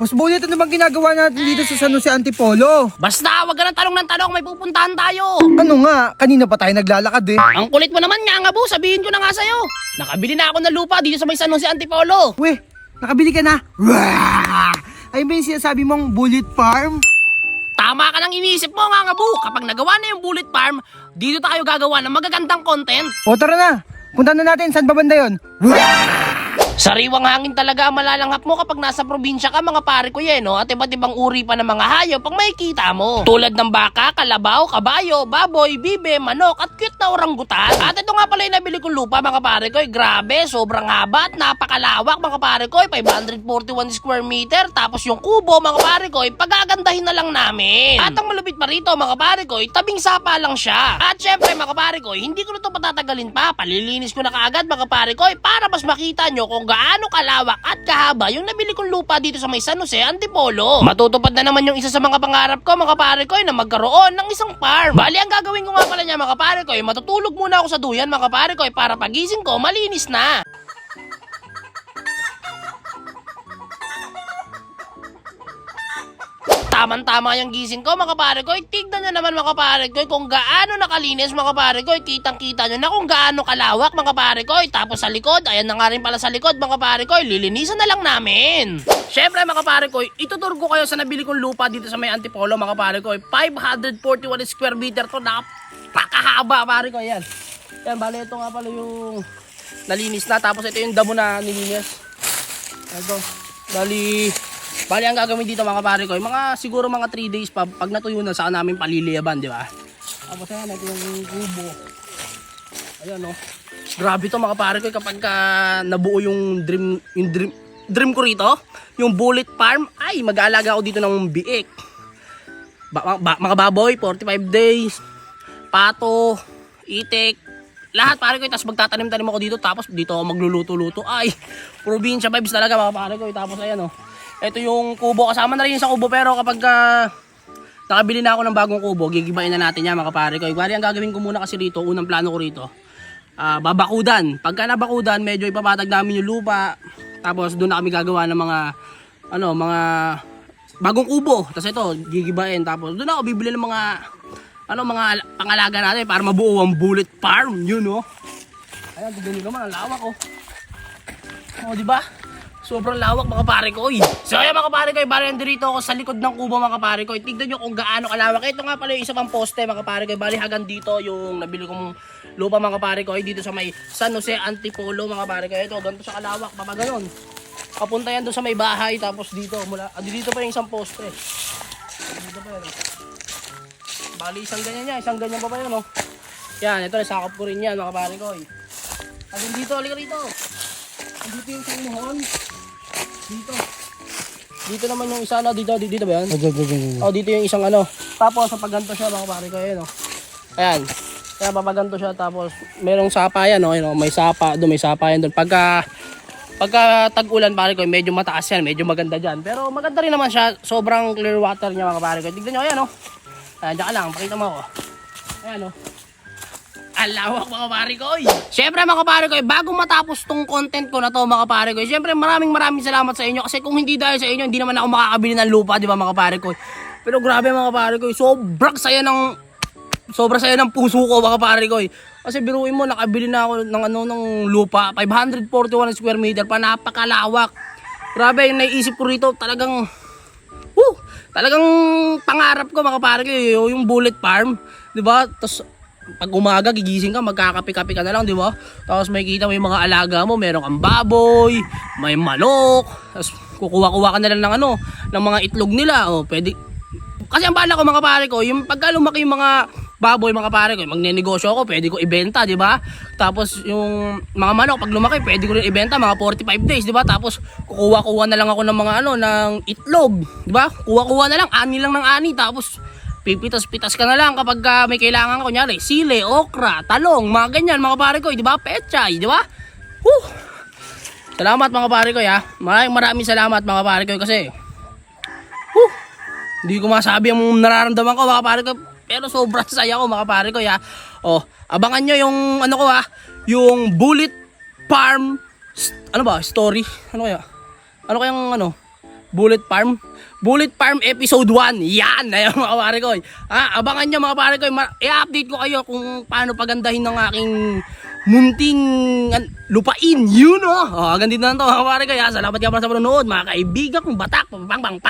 Boss Bullet, ano bang ginagawa natin dito sa San Jose Antipolo? Basta, wag ka ng tanong, may pupuntahan tayo. Ano nga, kanina pa tayo naglalakad eh. Ang kulit mo naman nga, Bu, sabihin ko na nga sa'yo. Nakabili na ako ng lupa dito sa may San Jose Antipolo. Weh, nakabili ka na? Wah! Ayun ba yung sinasabi mong bullet farm? Tama ka lang iniisip mo nga, Bu. Kapag nagawa na yung bullet farm, dito tayo gagawa ng magagandang content. O tara na, punta na natin, saan ba banda yun? Sariwang hangin talaga ang malalanghap mo kapag nasa probinsya ka, mga pare ko yan, no? At iba't ibang uri pa ng mga hayop pag makikita mo. Tulad ng baka, kalabaw, kabayo, baboy, bibe, manok, at cute na orangutan. At ito nga pala yung nabili kong lupa, mga pare ko. Grabe, sobrang haba at napakalawak, mga pare ko. 541 square meter. Tapos yung kubo, mga pare ko, pagagandahin na lang namin. At ang malupit pa rito, mga pare ko, tabing sapa lang siya. At syempre, mga pare ko, hindi ko na ito patatagalin pa. Palilinis ko na kaagad, mga pare ko, para mas makita nyo kung gaano kalawak at kahaba yung nabili kong lupa dito sa may San Jose Antipolo. Matutupad na naman yung isa sa mga pangarap ko, mga pare ko, na magkaroon ng isang farm. Bali, ang gagawin ko nga pala niya, mga pare ko, matutulog muna ako sa duyan, mga pare ko, para pagising ko malinis na. Tama-tama yung gising ko, mga pare ko. Tignan nyo naman, mga pare ko, kung gaano nakalinis, mga pare ko. Kitang-kita nyo na kung gaano kalawak, mga pare ko. Tapos sa likod, ayan na nga rin pala sa likod, mga pare ko. Lilinisan na lang namin. Syempre, mga pare ko, itutur ko kayo sa nabili kong lupa dito sa may Antipolo, mga pare ko. 541 square meter to. Napakahaba, pare ko. Ayan. Yan, bali, ito nga pala yung nalinis na. Tapos ito yung damo na nilinis. Ito. Bali, ang gagawin dito, mga pare ko, siguro mga 3 days pa, pag natuyo na, saka namin paliliyaban, di ba? Tapos ayan, ito yung kubo. Ayan, no. Grabe to, mga pare ko, kapag nabuo yung dream ko rito, yung bullet farm, ay, mag-aalaga ako dito ng biik. Mga baboy, 45 days, pato, itik, lahat, pare ko, tapos magtatanim-tanim ako dito, tapos dito ako magluluto-luto. Ay, probinsya vibes talaga, mga pare ko. Tapos ayan, no. Ito yung kubo, kasama na rin sa kubo, pero kapag nakabili na ako ng bagong kubo, gigibain na natin yan, mga pare ko. Bali, ang gagawin ko muna kasi rito, unang plano ko rito, babakudan. Pagka nabakudan, medyo ipapatag namin yung lupa, tapos doon na kami gagawa ng mga bagong kubo. Tapos ito, gigibain, tapos doon ako bibili ng mga pangalaga natin para mabuo ang bullet farm, yun, no? Ayan, tignan nyo naman, ang lawak, oh. Oh, di ba? Sobrang lawak, mga pare ko. So ayan, mga pare ko, bali nandito ako sa likod ng kubo, mga pare ko. Tignan nyo kung gaano kalawak. Ito nga pala yung isa pang poste, mga pare ko. Bali hanggang dito yung nabili kong lupa, mga pare ko. Dito sa may San Jose Antipolo, mga pare ko. Ito, ganito sa kalawak, baba ganon. Papunta yan doon sa may bahay, tapos dito dito pa yung isang poste. Dito pa yun. Bali isang ganyan pa pa yun, oh. Yan, ito, nasakop ko rin yan, mga pare ko. At dito, halika rito. Dito yung isang mohon. Dito naman yung isa, dito ba yan? Oh, dito yung isang Tapos papaganto siya, mga pare ko, ayan, oh. Ayan. Kaya papaganto siya, tapos merong sapa yan, oh, may sapa doon, yan doon. Pagka tag-ulan, pare ko, medyo mataas yan, medyo maganda diyan. Pero maganda rin naman siya, sobrang clear water niya, mga pare ko. Tignan niyo, ayan, oh. Ayan, diyan ka lang, pakita mo ako. Ayan, oh. Alawak, mga pare ko. Siyempre, mga pare ko, bago matapos tong content ko na to, mga pare ko, siyempre maraming salamat sa inyo, kasi kung hindi dahil sa inyo, hindi naman ako makakabili ng lupa, di ba, mga pare ko. Pero grabe, mga pare ko, sobrang saya ng puso ko, mga pare ko. Kasi biruin mo, nakabili na ako ng lupa, 541 square meter pa, napakalawak. Grabe, yung naiisip ko rito, talagang pangarap ko, mga pare ko, yung bullet farm, di ba? Tapos pag umaga gigising ka, magkakape-kape ka na lang, di ba? Tapos makikita mo yung mga alaga mo, meron kang baboy, may manok, tapos kukuha-kuha ka na lang ng mga itlog nila. O, pwede. Kasi ang bala ko, mga pare ko, yung pagka lumaki yung mga baboy, mga pare ko, magnenegosyo ako, pwede ko ibenta, di ba? Tapos yung mga manok, pag lumaki, pwede ko rin ibenta mga 45 days, di ba? Tapos kukuha-kuha na lang ako ng mga ng itlog, di ba? Kuha-kuha na lang, ani lang ng ani, tapos pipitas-pitas ka na lang kapag may kailangan ka, kunyari sile, okra, talong, mga ganyan, mga pare ko, di ba? Pechay, di ba? Salamat, mga pare ko, ya. Maraming salamat, mga pare ko, kasi hindi ko masabi ang nararamdaman ko, mga pare ko, pero sobrang saya ko, mga pare ko, ya. Oh, abangan nyo yung yung bullet farm story. Ano kayang Bullet Farm. Bullet Farm episode 1. Yan! Ayan mga pare ko. Abangan nyo mga pare ko. I-update ko kayo kung paano pagandahin ng aking munting lupain. Yun o. Hanggang dito na to mga pare ko. Salamat nga pala sa panonood. Mga kaibigan kong batak. Pang pang pang.